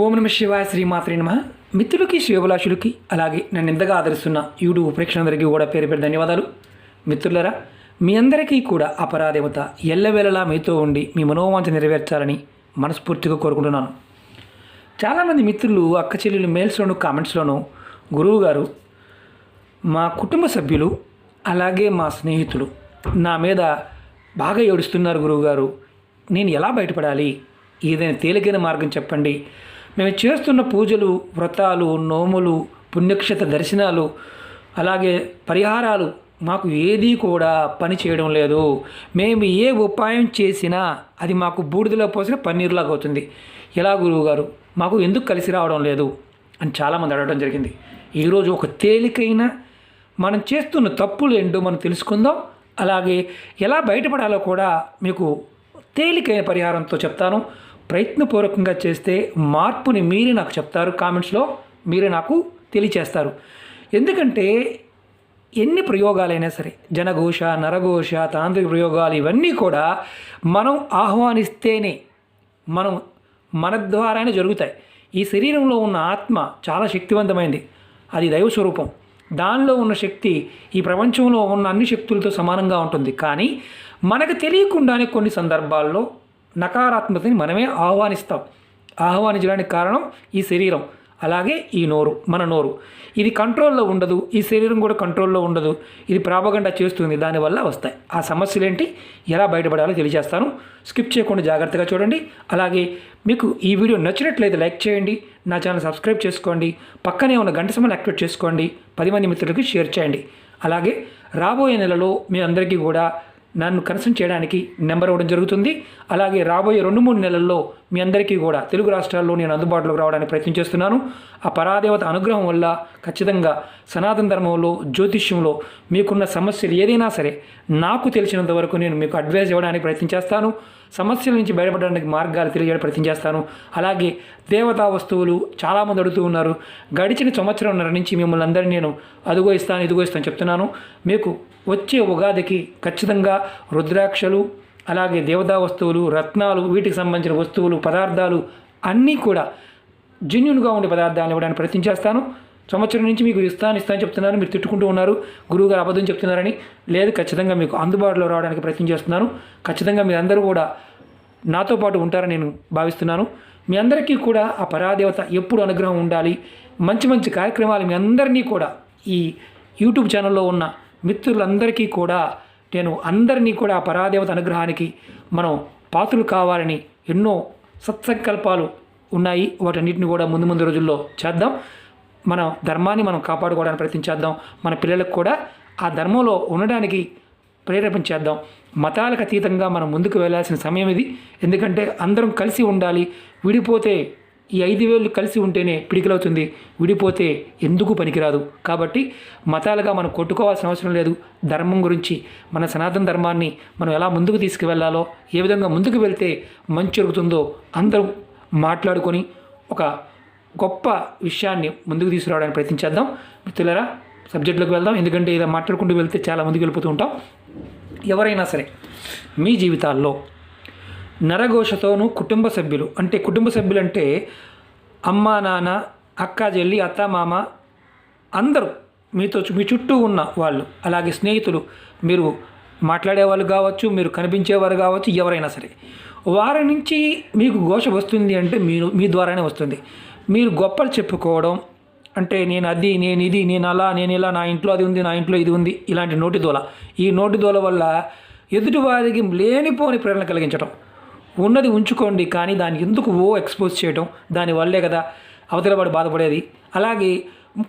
ఓం నమ శివాయ శ్రీమాత్రే నమ. మిత్రులకి శివభిలాషులకి అలాగే నన్ను ఎంతగా ఆదరిస్తున్న యూట్యూబ్ ప్రేక్షకులందరికీ కూడా పేరు పేరు ధన్యవాదాలు. మిత్రులరా, మీ అందరికీ కూడా అపరాదేవత ఎల్లవేళలా మీతో ఉండి మీ మనోవాంఛ నెరవేర్చాలని మనస్ఫూర్తిగా కోరుకుంటున్నాను. చాలామంది మిత్రులు అక్క చెల్లెలు మెయిల్స్లోను కామెంట్స్లోను గురువుగారు, మా కుటుంబ సభ్యులు అలాగే మా స్నేహితులు నా మీద బాగా ఏడుస్తున్నారు గురువుగారు, నేను ఎలా బయటపడాలి, ఏదైనా తేలికైన మార్గం చెప్పండి. మేము చేస్తున్న పూజలు, వ్రతాలు, నోములు, పుణ్యక్షేత్ర దర్శనాలు అలాగే పరిహారాలు మాకు ఏదీ కూడా పని చేయడం లేదు. మేము ఏ ఉపాయం చేసినా అది మాకు బూడిదలో పోసిన పన్నీరులాగా అవుతుంది. ఎలా గురువుగారు, మాకు ఎందుకు కలిసి రావడం లేదు అని చాలామంది అడగడం జరిగింది. ఈరోజు ఒక తేలికైన మనం చేస్తున్న తప్పులు ఏంటో మనం తెలుసుకుందాం. అలాగే ఎలా బయటపడాలో కూడా మీకు తేలికైన పరిహారంతో చెప్తాను. ప్రయత్నపూర్వకంగా చేస్తే మార్పుని మీరే నాకు చెప్తారు, కామెంట్స్లో మీరే నాకు తెలియచేస్తారు. ఎందుకంటే ఎన్ని ప్రయోగాలైనా సరే, జనఘోష, నరఘోష, తాంత్రిక ప్రయోగాలు ఇవన్నీ కూడా మనం ఆహ్వానిస్తేనే మన ద్వారానే జరుగుతాయి. ఈ శరీరంలో ఉన్న ఆత్మ చాలా శక్తివంతమైంది, అది దైవ స్వరూపం. దానిలో ఉన్న శక్తి ఈ ప్రపంచంలో ఉన్న అన్ని శక్తులతో సమానంగా ఉంటుంది. కానీ మనకు తెలియకుండానే కొన్ని సందర్భాల్లో నకారాత్మకతని మనమే ఆహ్వానించడానికి కారణం ఈ శరీరం, అలాగే ఈ నోరు, మన నోరు. ఇది కంట్రోల్లో ఉండదు, ఈ శరీరం కూడా కంట్రోల్లో ఉండదు. ఇది ప్రాపగండా చేస్తుంది, దానివల్ల వస్తాయి ఆ సమస్యలు. ఏంటి, ఎలా బయటపడాలో తెలియజేస్తాను. స్కిప్ చేయకుండా జాగ్రత్తగా చూడండి. అలాగే మీకు ఈ వీడియో నచ్చినట్లయితే లైక్ చేయండి, నా ఛానల్ సబ్స్క్రైబ్ చేసుకోండి, పక్కనే ఉన్న గంట సింబల్ యాక్టివేట్ చేసుకోండి, 10 మంది మిత్రులకి షేర్ చేయండి. అలాగే రాబోయే నెలలో మీ అందరికీ కూడా నన్ను కన్సల్ట్ చేయడానికి నెంబర్ ఇవ్వడం జరుగుతుంది. అలాగే రాబోయే 2-3 నెలల్లో మీ అందరికీ కూడా తెలుగు రాష్ట్రాల్లో నేను అందుబాటులోకి రావడానికి ప్రయత్నం చేస్తున్నాను. ఆ పరాదేవత అనుగ్రహం వల్ల ఖచ్చితంగా సనాతన ధర్మంలో, జ్యోతిష్యంలో మీకున్న సమస్యలు ఏదైనా సరే నాకు తెలిసినంత వరకు నేను మీకు అడ్వైస్ ఇవ్వడానికి ప్రయత్నం చేస్తాను. సమస్యల నుంచి బయటపడడానికి మార్గాలు తెలియజేయడానికి ప్రయత్నం చేస్తాను. అలాగే దేవతా వస్తువులు చాలామంది అడుగుతూ ఉన్నారు. గడిచిన సంవత్సరంన్నర నుంచి మిమ్మల్ని అందరినీ నేను ఇదిగో ఇస్తాను చెప్తున్నాను. మీకు వచ్చే ఉగాదికి ఖచ్చితంగా రుద్రాక్షలు, అలాగే దేవతా వస్తువులు, రత్నాలు, వీటికి సంబంధించిన వస్తువులు, పదార్థాలు అన్నీ కూడా జెన్యూన్గా ఉండే పదార్థాలను ఇవ్వడానికి ప్రయత్నం చేస్తాను. సంవత్సరం నుంచి మీకు ఇస్తాను చెప్తున్నారు, మీరు తిట్టుకుంటూ ఉన్నారు, గురువుగారు అబద్ధం చెప్తున్నారని. లేదు, ఖచ్చితంగా మీకు అందుబాటులో రావడానికి ప్రయత్నం చేస్తున్నాను. ఖచ్చితంగా మీ అందరూ కూడా నాతో పాటు ఉంటారని నేను భావిస్తున్నాను. మీ అందరికీ కూడా ఆ పరాదేవత ఎప్పుడు అనుగ్రహం ఉండాలి. మంచి మంచి కార్యక్రమాలు మీ అందరినీ కూడా ఈ యూట్యూబ్ ఛానల్లో ఉన్న మిత్రులందరికీ కూడా నేను అందరినీ కూడా ఆ పరాదేవత అనుగ్రహానికి మనం పాత్రలు కావాలని ఎన్నో సత్సంకల్పాలు ఉన్నాయి. వాటన్నిటిని కూడా ముందు రోజుల్లో చేద్దాం. మన ధర్మాన్ని మనం కాపాడుకోవడానికి ప్రయత్నించేద్దాం. మన పిల్లలకు కూడా ఆ ధర్మంలో ఉండడానికి ప్రేరేపణ చేద్దాం. మతాలకు అతీతంగా మనం ముందుకు వెళ్ళాల్సిన సమయం ఇది. ఎందుకంటే అందరం కలిసి ఉండాలి. విడిపోతే ఈ 5 వేళ్ళు కలిసి ఉంటేనే పిడికిలవుతుంది, విడిపోతే ఎందుకు పనికిరాదు. కాబట్టి మతాలుగా మనం కొట్టుకోవాల్సిన అవసరం లేదు. ధర్మం గురించి, మన సనాతన ధర్మాన్ని మనం ఎలా ముందుకు తీసుకువెళ్ళాలో, ఏ విధంగా ముందుకు వెళ్తే మంచి జరుగుతుందో అందరం మాట్లాడుకొని ఒక గొప్ప విషయాన్ని ముందుకు తీసుకురావడానికి ప్రయత్నించేద్దాం. మిత్రులారా, సబ్జెక్టులోకి వెళ్దాం. ఎందుకంటే ఇలా మాట్లాడుకుంటూ వెళ్తే చాలా ముందుకు వెళ్ళిపోతూ ఉంటాం. ఎవరైనా సరే మీ జీవితాల్లో నరఘోషతోనూ కుటుంబ సభ్యులు అంటే అమ్మ, నాన్న, అక్క, చెల్లి, అత్త, మామ అందరూ మీ చుట్టూ ఉన్న వాళ్ళు, అలాగే స్నేహితులు, మీరు మాట్లాడేవాళ్ళు కావచ్చు, మీరు కనిపించేవారు కావచ్చు, ఎవరైనా సరే వారి నుంచి మీకు ఘోష వస్తుంది అంటే మీ ద్వారానే వస్తుంది. మీరు గొప్పలు చెప్పుకోవడం అంటే నేను అది, నేను ఇది, నేను అలా, నేను ఇలా, నా ఇంట్లో అది ఉంది, నా ఇంట్లో ఇది ఉంది, ఇలాంటి నోటిదోల. ఈ నోటిదోల వల్ల ఎదుటివారికి లేనిపోని ప్రేరణ కలిగించడం. ఉన్నది ఉంచుకోండి, కానీ దాన్ని ఎందుకు ఎక్స్పోజ్ చేయడం, దానివల్లే కదా అవతల వాడు బాధపడేది. అలాగే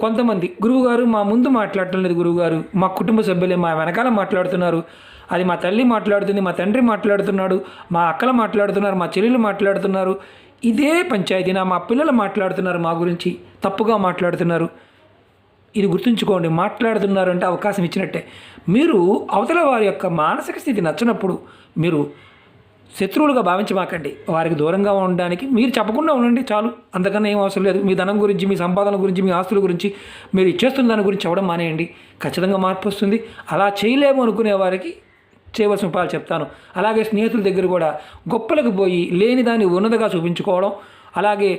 కొంతమంది, గురువుగారు మా ముందు మాట్లాడటం లేదు గురువుగారు, మా కుటుంబ సభ్యులే మా వెనకాల మాట్లాడుతున్నారు, అది మా తల్లి మాట్లాడుతుంది, మా తండ్రి మాట్లాడుతున్నాడు, మా అక్కలు మాట్లాడుతున్నారు, మా చెల్లెలు మాట్లాడుతున్నారు, ఇదే పంచాయతీనా, మా పిల్లలు మాట్లాడుతున్నారు, మా గురించి తప్పుగా మాట్లాడుతున్నారు. ఇది గుర్తుంచుకోండి, మాట్లాడుతున్నారు అంటే అవకాశం ఇచ్చినట్టే. మీరు అవతల వారి యొక్క మానసిక స్థితి నచ్చినప్పుడు మీరు శత్రువులుగా భావించమాకండి. వారికి దూరంగా ఉండడానికి మీరు చెప్పకుండా ఉండండి చాలు, అంతకన్నా ఏం అవసరం లేదు. మీ ధనం గురించి, మీ సంపాదన గురించి, మీ ఆస్తుల గురించి, మీరు ఇచ్చేస్తున్న దాని గురించి చెప్పడం మానేయండి. ఖచ్చితంగా మార్పు వస్తుంది. అలా చేయలేము అనుకునే వారికి చేయవలసిన ఉపాయాలు చెప్తాను. అలాగే స్నేహితుల దగ్గర కూడా గొప్పలకు పోయి లేని దాన్ని ఉన్నదిగా చూపించుకోవడం, అలాగే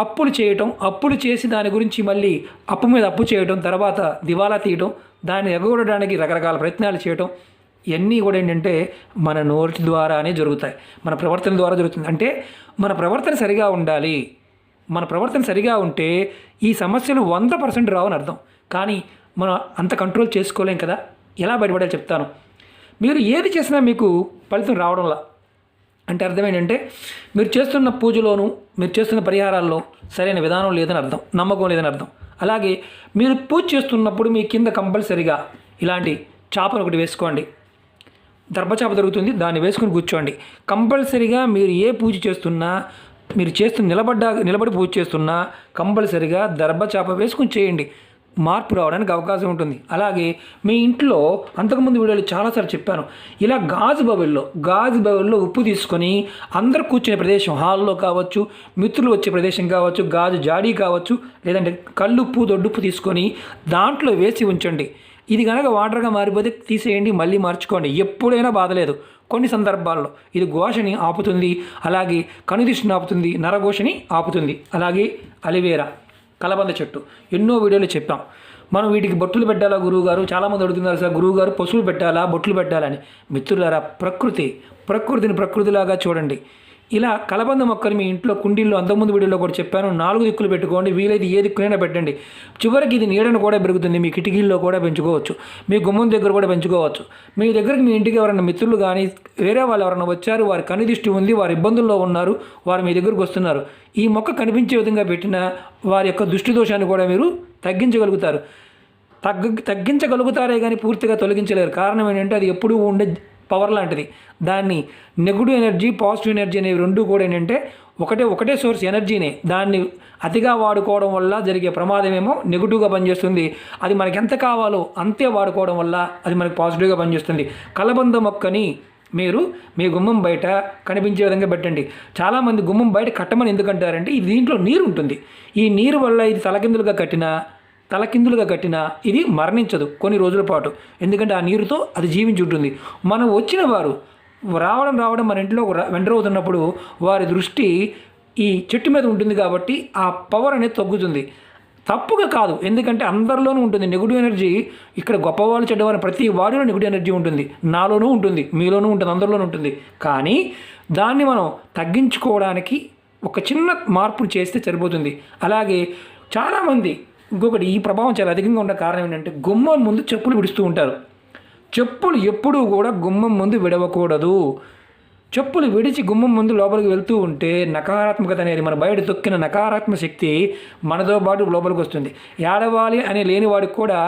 అప్పులు చేయటం, అప్పులు చేసి దాని గురించి మళ్ళీ అప్పు మీద అప్పు చేయటం, తర్వాత దివాలా తీయటం, దాన్ని ఎగగొట్టడానికి రకరకాల ప్రయత్నాలు చేయటం, ఇవన్నీ కూడా ఏంటంటే మన నోటి ద్వారానే జరుగుతాయి, మన ప్రవర్తన ద్వారా జరుగుతుంది. అంటే మన ప్రవర్తన సరిగా ఉండాలి. మన ప్రవర్తన సరిగా ఉంటే ఈ సమస్యలు 100% రావని అర్థం. కానీ మనం అంత కంట్రోల్ చేసుకోలేం కదా. ఎలా బయటపడాలో చెప్తాను. మీరు ఏది చేసినా మీకు ఫలితం రావడంలా అంటే అర్థం ఏంటంటే మీరు చేస్తున్న పూజలోను, మీరు చేస్తున్న పరిహారాల్లో సరైన విధానం లేదని అర్థం, నమ్మకం లేదని అర్థం. అలాగే మీరు పూజ చేస్తున్నప్పుడు మీ కింద కంపల్సరిగా ఇలాంటి చాపను ఒకటి వేసుకోండి. దర్భచాప దొరుకుతుంది, దాన్ని వేసుకుని కూర్చోండి. కంపల్సరిగా మీరు ఏ పూజ చేస్తున్నా, మీరు నిలబడి పూజ చేస్తున్నా కంపల్సరిగా దర్భచాప వేసుకుని చేయండి. మార్పు రావడానికి అవకాశం ఉంటుంది. అలాగే మీ ఇంట్లో అంతకుముందు వీడియోలో చాలాసార్లు చెప్పాను, ఇలా గాజు బౌల్లో ఉప్పు తీసుకొని అందరూ కూర్చునే ప్రదేశం, హాల్లో కావచ్చు, మిత్రులు వచ్చే ప్రదేశం కావచ్చు, గాజు జాడీ కావచ్చు, లేదంటే కల్లుప్పు దొడ్డుప్పు తీసుకొని దాంట్లో వేసి ఉంచండి. ఇది కనుక వాటర్గా మారిపోతే తీసేయండి, మళ్ళీ మార్చుకోండి, ఎప్పుడైనా బాధలేదు. కొన్ని సందర్భాల్లో ఇది ఘోషని ఆపుతుంది, అలాగే కనుదిష్టిని ఆపుతుంది, నరఘోషని ఆపుతుంది. అలాగే అలివేరా, కలబంద చెట్టు ఎన్నో వీడియోలు చెప్పాం. మనం వీటికి బొట్టులు పెట్టాలా గురువుగారు, చాలామంది అడుగుతున్నారు సార్ గురువుగారు పశువులు పెట్టాలా, బొట్లు పెట్టాలని. మిత్రులారా, ప్రకృతిని ప్రకృతిలాగా చూడండి. ఇలా కలబంద మొక్కలు మీ ఇంట్లో కుండీల్లో అంతకుముందు వీడియోలో కూడా చెప్పాను, 4 దిక్కులు పెట్టుకోండి, వీలైతే ఏ దిక్కునైనా పెట్టండి. చివరికి ఇది నీడను కూడా పెరుగుతుంది, మీ కిటికీల్లో కూడా పెంచుకోవచ్చు, మీ గుమ్మం దగ్గర కూడా పెంచుకోవచ్చు. మీ దగ్గరికి మీ ఇంటికి ఎవరైనా మిత్రులు కానీ వేరే వాళ్ళు ఎవరైనా వచ్చారు, వారి కనుదిష్టి ఉంది, వారి ఇబ్బందుల్లో ఉన్నారు, వారు మీ దగ్గరకు వస్తున్నారు, ఈ మొక్క కనిపించే విధంగా పెట్టిన వారి యొక్క దృష్టి దోషాన్ని కూడా మీరు తగ్గించగలుగుతారు. తగ్గించగలుగుతారే కానీ పూర్తిగా తొలగించలేరు. కారణం ఏంటంటే అది ఎప్పుడూ ఉండే పవర్ లాంటిది. దాన్ని నెగిటివ్ ఎనర్జీ, పాజిటివ్ ఎనర్జీ అనేవి రెండు కూడా ఏంటంటే ఒకటే సోర్స్ ఎనర్జీనే. దాన్ని అతిగా వాడుకోవడం వల్ల జరిగే ప్రమాదమేమో నెగిటివ్గా పనిచేస్తుంది. అది మనకి ఎంత కావాలో అంతే వాడుకోవడం వల్ల అది మనకి పాజిటివ్గా పనిచేస్తుంది. కలబంద మొక్కని మీరు మీ గుమ్మం బయట కనిపించే విధంగా పెట్టండి. చాలామంది గుమ్మం బయట కట్టమని ఎందుకంటారంటే ఇది దీంట్లో నీరు ఉంటుంది. ఈ నీరు వల్ల ఇది తలకిందులుగా కట్టినా ఇది మరణించదు కొన్ని రోజుల పాటు, ఎందుకంటే ఆ నీరుతో అది జీవించి ఉంటుంది. మనం వచ్చిన వారు రావడం మన ఇంట్లో ఎంటర్ అవుతున్నప్పుడు వారి దృష్టి ఈ చెట్టు మీద ఉంటుంది కాబట్టి ఆ పవర్ అనేది తగ్గుతుంది. తప్పుగా కాదు, ఎందుకంటే అందరిలోనూ ఉంటుంది నెగిటివ్ ఎనర్జీ. ఇక్కడ గొప్పవాళ్ళు చెడ్డవాళ్ళు ప్రతి వాడిలో నెగిటివ్ ఎనర్జీ ఉంటుంది, నాలోనూ ఉంటుంది, మీలోనూ ఉంటుంది, అందరిలోనూ ఉంటుంది. కానీ దాన్ని మనం తగ్గించుకోవడానికి ఒక చిన్న మార్పులు చేస్తే సరిపోతుంది. అలాగే చాలామంది ఇంకొకటి, ఈ ప్రభావం చాలా అధికంగా ఉన్న కారణం ఏంటంటే గుమ్మం ముందు చెప్పులు విడుస్తూ ఉంటారు. చెప్పులు ఎప్పుడూ కూడా గుమ్మం ముందు విడవకూడదు. చెప్పులు విడిచి గుమ్మం ముందు లోపలికి వెళ్తూ ఉంటే నకారాత్మకత అనేది, మన బయట తొక్కిన నకారాత్మక శక్తి మనతో పాటు లోపలికి వస్తుంది. ఏడవాలి అనే లేనివాడికి కూడా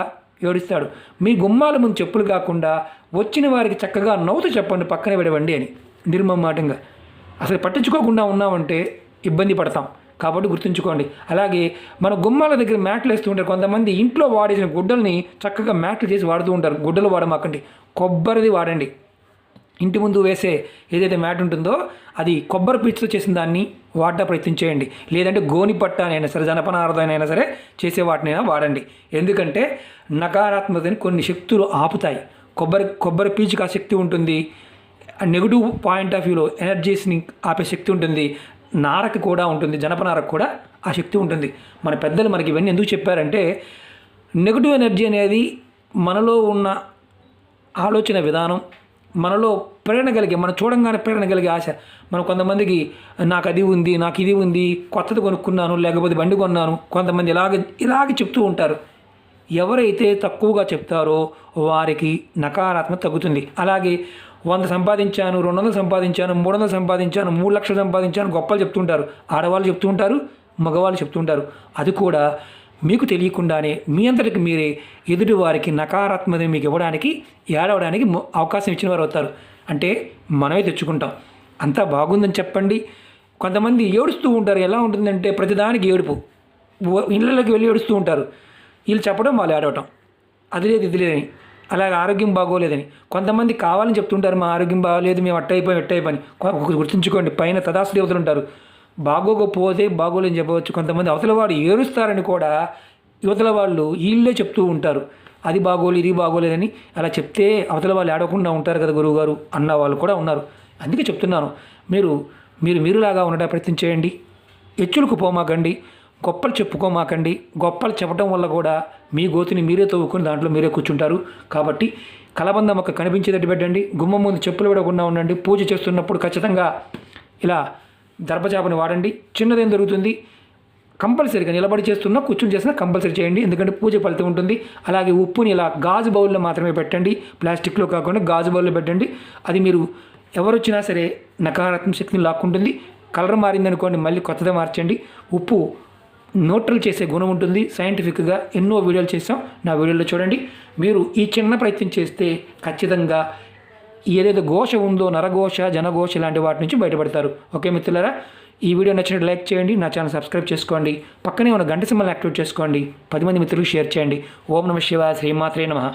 ఏడుస్తాడు. మీ గుమ్మాల ముందు చెప్పులు కాకుండా వచ్చిన వారికి చక్కగా నవ్వుతూ చెప్పండి, పక్కనే విడవండి అని నిర్మమాటంగా. అసలు పట్టించుకోకుండా ఉన్నామంటే ఇబ్బంది పడతాం, కాబట్టి గుర్తుంచుకోండి. అలాగే మన గుమ్మాల దగ్గర మ్యాట్లు వేస్తూ ఉంటారు. కొంతమంది ఇంట్లో వాడేసిన గుడ్డల్ని చక్కగా మ్యాట్లు చేసి వాడుతూ ఉంటారు. గుడ్డలు వాడమాకండి, కొబ్బరిది వాడండి. ఇంటి ముందు వేసే ఏదైతే మ్యాట్ ఉంటుందో అది కొబ్బరి పీచుతో చేసిన దాన్ని వాడటం ప్రయత్నించేయండి. లేదంటే గోని పట్టానైనా సరే, జనపనారదైనా సరే చేసే వాటినైనా వాడండి. ఎందుకంటే నకారాత్మకతని కొన్ని శక్తులు ఆపుతాయి. కొబ్బరి పీచుకి ఆ శక్తి ఉంటుంది. నెగిటివ్ పాయింట్ ఆఫ్ వ్యూలో ఎనర్జీస్ని ఆపే శక్తి ఉంటుంది. నారకు కూడా ఉంటుంది, జనపనారకు కూడా ఆ శక్తి ఉంటుంది. మన పెద్దలు మనకి ఇవన్నీ ఎందుకు చెప్పారంటే నెగిటివ్ ఎనర్జీ అనేది మనలో ఉన్న ఆలోచన విధానం, మనలో ప్రేరణ కలిగే, మనం చూడంగానే ప్రేరణ కలిగే ఆశ. మనం కొంతమందికి నాకు అది ఉంది, నాకు ఇది ఉంది, కొత్తది కొనుక్కున్నాను, లేకపోతే బండి కొన్నాను, కొంతమంది ఇలాగే చెప్తూ ఉంటారు. ఎవరైతే తక్కువగా చెప్తారో వారికి నకారాత్మక తగ్గుతుంది. అలాగే 100 సంపాదించాను, 200 సంపాదించాను, 300 సంపాదించాను, 3 లక్షలు సంపాదించాను గొప్పలు చెప్తుంటారు. ఆడవాళ్ళు చెప్తూ ఉంటారు, మగవాళ్ళు చెప్తుంటారు. అది కూడా మీకు తెలియకుండానే మీ అంతటికి మీరే ఎదుటి వారికి నకారాత్మకతని మీకు ఇవ్వడానికి, ఏడవడానికి అవకాశం ఇచ్చిన వారు అవుతారు. అంటే మనమే తెచ్చుకుంటాం. అంతా బాగుందని చెప్పండి. కొంతమంది ఏడుస్తూ ఉంటారు. ఎలా ఉంటుందంటే ప్రతిదానికి ఏడుపు, ఇళ్ళకి వెళ్ళి ఏడుస్తూ ఉంటారు. వీళ్ళు చెప్పడం, వాళ్ళు ఏడవటం, అది లేదు ఇది లేదని, అలాగే ఆరోగ్యం బాగోలేదని. కొంతమంది కావాలని చెప్తుంటారు, మా ఆరోగ్యం బాగోలేదు, మేము ఎట్టయిపోయి. గుర్తుంచుకోండి, పైన తదాస్తు దేవతలు ఉంటారు. బాగోకపోతే బాగోలేని చెప్పవచ్చు. కొంతమంది అవతల వాడు ఏడుస్తారని కూడా యువతల వాళ్ళు వీళ్ళే చెప్తూ ఉంటారు, అది బాగోలేదు ఇది బాగోలేదని. అలా చెప్తే అవతల వాళ్ళు ఏడవకుండా ఉంటారు కదా గురువుగారు అన్న వాళ్ళు కూడా ఉన్నారు. అందుకే చెప్తున్నాను, మీరులాగా ఉండడానికి ప్రయత్నించేయండి. ఎచ్చులకు పోమాకండి, గొప్పలు చెప్పుకోమాకండి. గొప్పలు చెప్పడం వల్ల కూడా మీ గోతిని మీరే తవ్వుకొని దాంట్లో మీరే కూర్చుంటారు. కాబట్టి కలబంద మొక్క కనిపించేటట్టు పెట్టండి. గుమ్మం ముందు చెప్పులు విడకుండా ఉండండి. పూజ చేస్తున్నప్పుడు ఖచ్చితంగా ఇలా దర్భచాపని వాడండి. చిన్నదేం దొరుకుతుంది, కంపల్సరీగా నిలబడి చేస్తున్నా కూర్చుని చేసినా కంపల్సరీ చేయండి, ఎందుకంటే పూజ ఫలితం ఉంటుంది. అలాగే ఉప్పుని ఇలా గాజు బౌల్లో మాత్రమే పెట్టండి, ప్లాస్టిక్లో కాకుండా గాజు బౌల్లో పెట్టండి. అది మీరు ఎవరు వచ్చినా సరే నకారాత్మక శక్తిని లాక్కుంటుంది. కలర్ మారిందనుకోండి మళ్ళీ కొత్తగా మార్చండి. ఉప్పు న్యూట్రల్ చేసే గుణం ఉంటుంది. సైంటిఫిక్గా ఎన్నో వీడియోలు చేసాం, నా వీడియోలో చూడండి. మీరు ఈ చిన్న ప్రయత్నం చేస్తే ఖచ్చితంగా ఏదైతే ఘోష ఉందో, నరఘోష, జనఘోష లాంటి వాటి నుంచి బయటపడతారు. ఓకే మిత్రులారా, ఈ వీడియో నచ్చినట్టు లైక్ చేయండి, నా ఛానల్ సబ్స్క్రైబ్ చేసుకోండి, పక్కనే ఉన్న గంట సింబల్ని యాక్టివేట్ చేసుకోండి, 10 మంది మిత్రులకు షేర్ చేయండి. ఓం నమః శివాయ, శ్రీమాత్రే నమః.